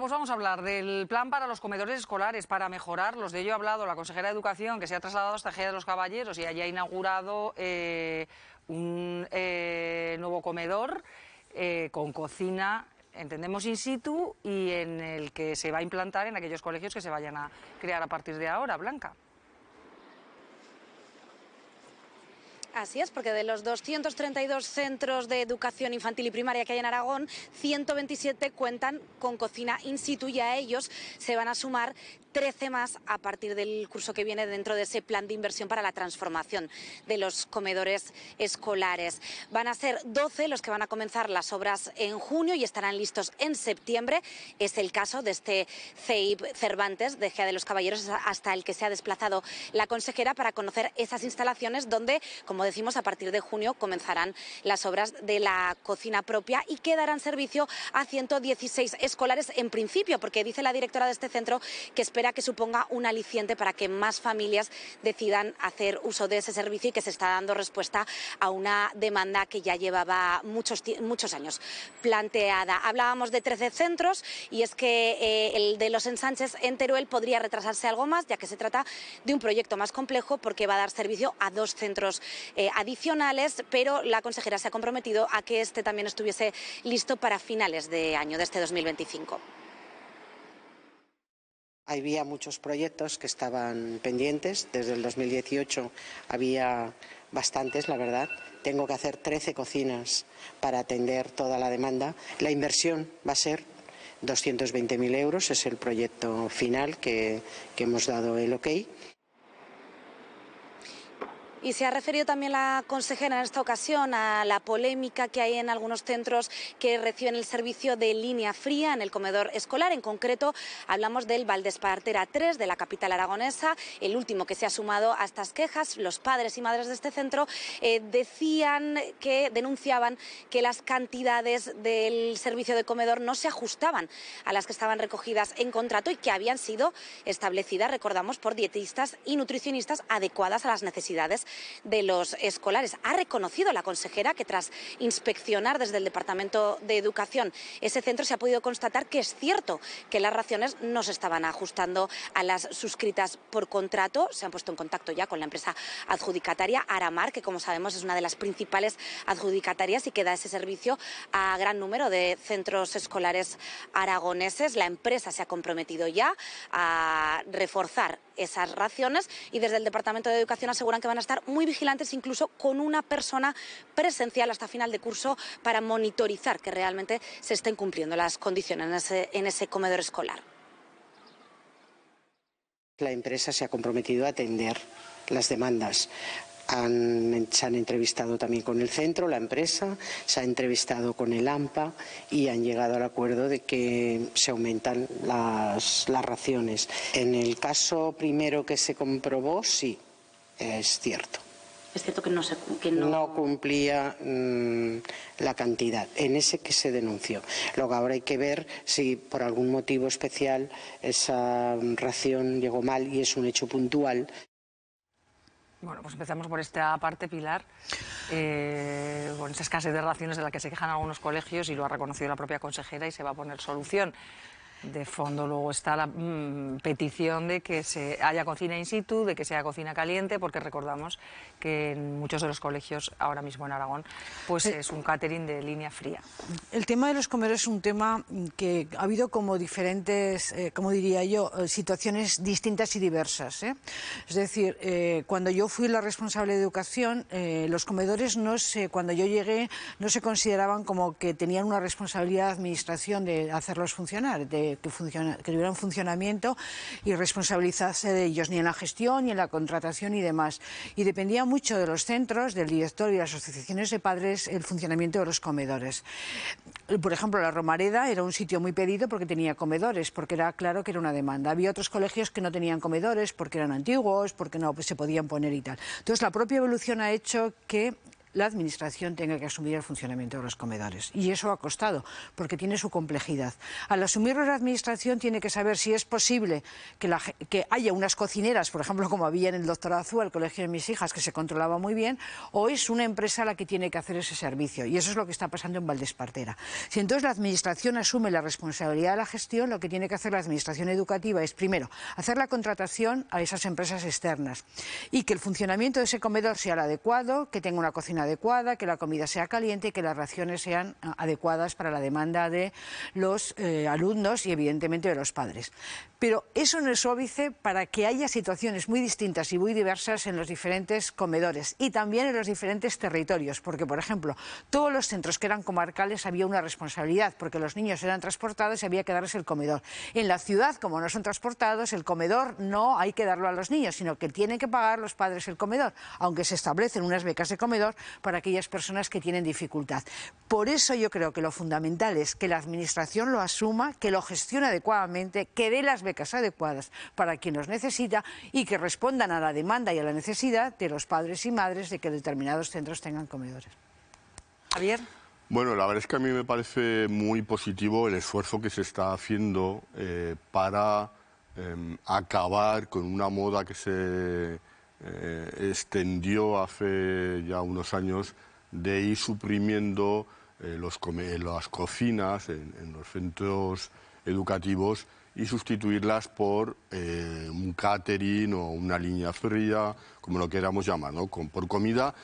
pues vamos a hablar del plan para los comedores escolares, para mejorarlos. De ello ha hablado la consejera de Educación, que se ha trasladado hasta Gea de los Caballeros y allí ha inaugurado un nuevo comedor con cocina, entendemos in situ, y en el que se va a implantar en aquellos colegios que se vayan a crear a partir de ahora. Blanca. Así es, porque de los 232 centros de educación infantil y primaria que hay en Aragón, 127 cuentan con cocina in situ y a ellos se van a sumar 13 más a partir del curso que viene dentro de ese plan de inversión para la transformación de los comedores escolares. Van a ser 12 los que van a comenzar las obras en junio y estarán listos en septiembre. Es el caso de este CEIP Cervantes de Gea de los Caballeros, hasta el que se ha desplazado la consejera para conocer esas instalaciones donde, como decimos, a partir de junio comenzarán las obras de la cocina propia y que darán servicio a 116 escolares en principio, porque dice la directora de este centro que espera que suponga un aliciente para que más familias decidan hacer uso de ese servicio y que se está dando respuesta a una demanda que ya llevaba muchos años planteada. Hablábamos de 13 centros y es que el de los ensanches en Teruel podría retrasarse algo más, ya que se trata de un proyecto más complejo porque va a dar servicio a 2 centros adicionales, pero la consejera se ha comprometido a que este también estuviese listo para finales de año, de este 2025. Había muchos proyectos que estaban pendientes. Desde el 2018 había bastantes, la verdad. Tengo que hacer 13 cocinas para atender toda la demanda. La inversión va a ser 220.000 euros, es el proyecto final que hemos dado el ok. Y se ha referido también la consejera en esta ocasión a la polémica que hay en algunos centros que reciben el servicio de línea fría en el comedor escolar. En concreto, hablamos del Valdespartera 3 de la capital aragonesa, el último que se ha sumado a estas quejas. Los padres y madres de este centro denunciaban que las cantidades del servicio de comedor no se ajustaban a las que estaban recogidas en contrato y que habían sido establecidas, recordamos, por dietistas y nutricionistas adecuadas a las necesidades de los escolares. Ha reconocido la consejera que tras inspeccionar desde el Departamento de Educación ese centro se ha podido constatar que es cierto que las raciones no se estaban ajustando a las suscritas por contrato. Se han puesto en contacto ya con la empresa adjudicataria Aramar, que como sabemos es una de las principales adjudicatarias y que da ese servicio a gran número de centros escolares aragoneses. La empresa se ha comprometido ya a reforzar esas raciones y desde el Departamento de Educación aseguran que van a estar muy vigilantes, incluso con una persona presencial hasta final de curso para monitorizar que realmente se estén cumpliendo las condiciones en ese comedor escolar. La empresa se ha comprometido a atender las demandas. Se han entrevistado también con el centro, la empresa, se ha entrevistado con el AMPA y han llegado al acuerdo de que se aumentan las raciones. En el caso primero que se comprobó, sí, es cierto. Es cierto que no cumplía la cantidad, en ese que se denunció. Luego ahora hay que ver si por algún motivo especial esa ración llegó mal y es un hecho puntual. Bueno, pues empezamos por esta parte, Pilar, con esa escasez de raciones de la que se quejan algunos colegios y lo ha reconocido la propia consejera y se va a poner solución. De fondo luego está la petición de que haya cocina in situ, de que sea cocina caliente, porque recordamos que en muchos de los colegios ahora mismo en Aragón pues es un catering de línea fría. El tema de los comedores es un tema que ha habido como diferentes, como diría yo, situaciones distintas y diversas, ¿eh? Es decir, cuando yo fui la responsable de educación, los comedores cuando yo llegué no se consideraban como que tenían una responsabilidad de administración de hacerlos funcionar, que tuvieran funcionamiento y responsabilizarse de ellos, ni en la gestión, ni en la contratación y demás. Y dependía mucho de los centros, del director y de las asociaciones de padres el funcionamiento de los comedores. Por ejemplo, la Romareda era un sitio muy pedido porque tenía comedores, porque era claro que era una demanda. Había otros colegios que no tenían comedores porque eran antiguos, porque no se podían poner y tal. Entonces, la propia evolución ha hecho que la Administración tenga que asumir el funcionamiento de los comedores. Y eso ha costado, porque tiene su complejidad. Al asumirlo la Administración tiene que saber si es posible que haya unas cocineras, por ejemplo, como había en el Dr. Azúa, el colegio de mis hijas, que se controlaba muy bien, o es una empresa la que tiene que hacer ese servicio. Y eso es lo que está pasando en Valdespartera. Si entonces la Administración asume la responsabilidad de la gestión, lo que tiene que hacer la Administración educativa es, primero, hacer la contratación a esas empresas externas y que el funcionamiento de ese comedor sea el adecuado, que tenga una cocina adecuada, que la comida sea caliente y que las raciones sean adecuadas para la demanda de los alumnos y evidentemente de los padres. Pero eso no es óbice para que haya situaciones muy distintas y muy diversas en los diferentes comedores y también en los diferentes territorios, porque por ejemplo, todos los centros que eran comarcales había una responsabilidad, porque los niños eran transportados y había que darles el comedor. En la ciudad, como no son transportados, el comedor no hay que darlo a los niños, sino que tienen que pagar los padres el comedor, aunque se establecen unas becas de comedor para aquellas personas que tienen dificultad. Por eso yo creo que lo fundamental es que la Administración lo asuma, que lo gestione adecuadamente, que dé las becas adecuadas para quien los necesita y que respondan a la demanda y a la necesidad de los padres y madres de que determinados centros tengan comedores. Javier. Bueno, la verdad es que a mí me parece muy positivo el esfuerzo que se está haciendo para acabar con una moda que se extendió hace ya unos años de ir suprimiendo las cocinas en los centros educativos y sustituirlas por un catering o una línea fría, como lo queramos llamar, ¿no? Por comida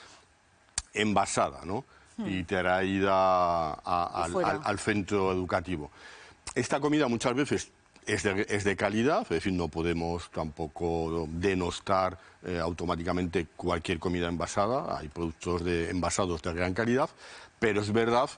envasada, ¿no? Y traída al centro educativo. Esta comida muchas veces es de calidad, es decir, no podemos tampoco denostar automáticamente cualquier comida envasada, hay productos envasados de gran calidad, pero es verdad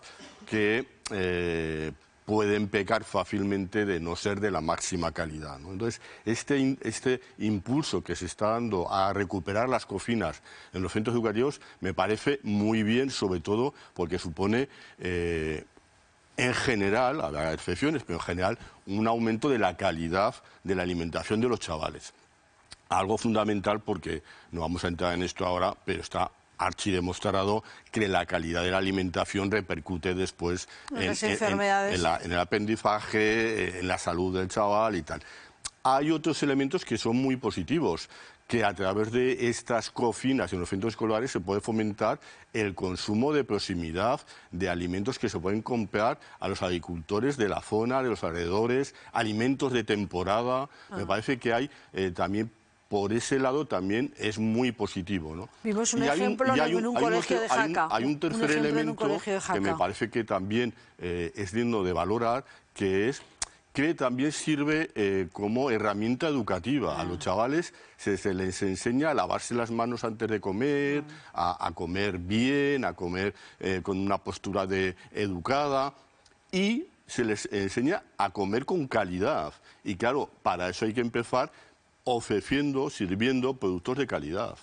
que pueden pecar fácilmente de no ser de la máxima calidad, ¿no? Entonces, este impulso que se está dando a recuperar las cocinas en los centros educativos me parece muy bien, sobre todo porque supone, en general, habrá excepciones, pero en general, un aumento de la calidad de la alimentación de los chavales. Algo fundamental porque, no vamos a entrar en esto ahora, pero está archidemostrado que la calidad de la alimentación repercute después en el aprendizaje, en la salud del chaval y tal. Hay otros elementos que son muy positivos, que a través de estas cocinas en los centros escolares se puede fomentar el consumo de proximidad de alimentos que se pueden comprar a los agricultores de la zona, de los alrededores, alimentos de temporada. Me parece que hay también por ese lado también es muy positivo, ¿no? Vimos un ejemplo en un colegio de Jaca. Hay un tercer elemento que me parece que también es digno de valorar, que es que también sirve como herramienta educativa. A los chavales se les enseña a lavarse las manos antes de comer, a comer bien, a comer con una postura educada y se les enseña a comer con calidad. Y claro, para eso hay que empezar ofreciendo, sirviendo productos de calidad.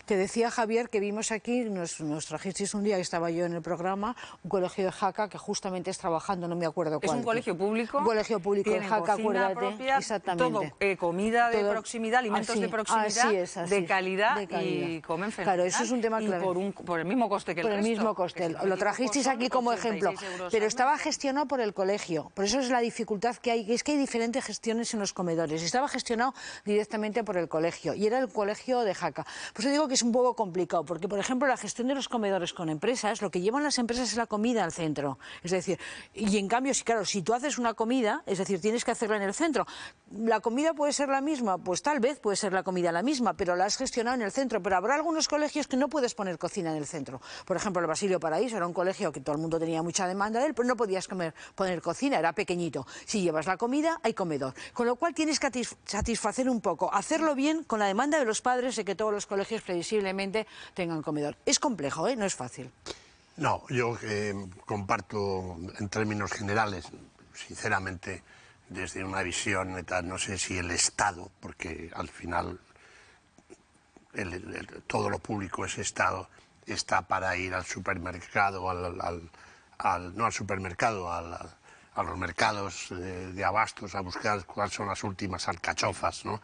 Te decía, Javier, que vimos aquí, nos trajisteis un día que estaba yo en el programa, un colegio de Jaca que justamente es trabajando, no me acuerdo cuál. Es un colegio público. Un colegio público de Jaca, acuérdate. Propia, exactamente. Todo, comida de proximidad, alimentos de proximidad, de calidad y comen fenomenal. Claro, eso es un tema clave. Y por el mismo coste que el resto. Por el mismo coste. Lo trajisteis aquí como ejemplo. Pero estaba gestionado por el colegio. Por eso es la dificultad que hay. Es que hay diferentes gestiones en los comedores. Estaba gestionado directamente por el colegio. Y era el colegio de Jaca. Por eso digo que es un poco complicado, porque, por ejemplo, la gestión de los comedores con empresas, lo que llevan las empresas es la comida al centro. Es decir, y en cambio, si tú haces una comida, es decir, tienes que hacerla en el centro. ¿La comida puede ser la misma? Pues tal vez puede ser la comida la misma, pero la has gestionado en el centro. Pero habrá algunos colegios que no puedes poner cocina en el centro. Por ejemplo, el Basilio Paraíso era un colegio que todo el mundo tenía mucha demanda de él, pero no podías poner cocina, era pequeñito. Si llevas la comida, hay comedor. Con lo cual tienes que satisfacer un poco, hacerlo bien con la demanda de los padres de que todos los colegios previsiblemente tengan comedor. Es complejo, no es fácil. No, yo comparto en términos generales, sinceramente, desde una visión, no sé si el Estado, porque al final todo lo público es Estado, está para ir al supermercado, no al supermercado, a los mercados de abastos a buscar cuáles son las últimas alcachofas, ¿no?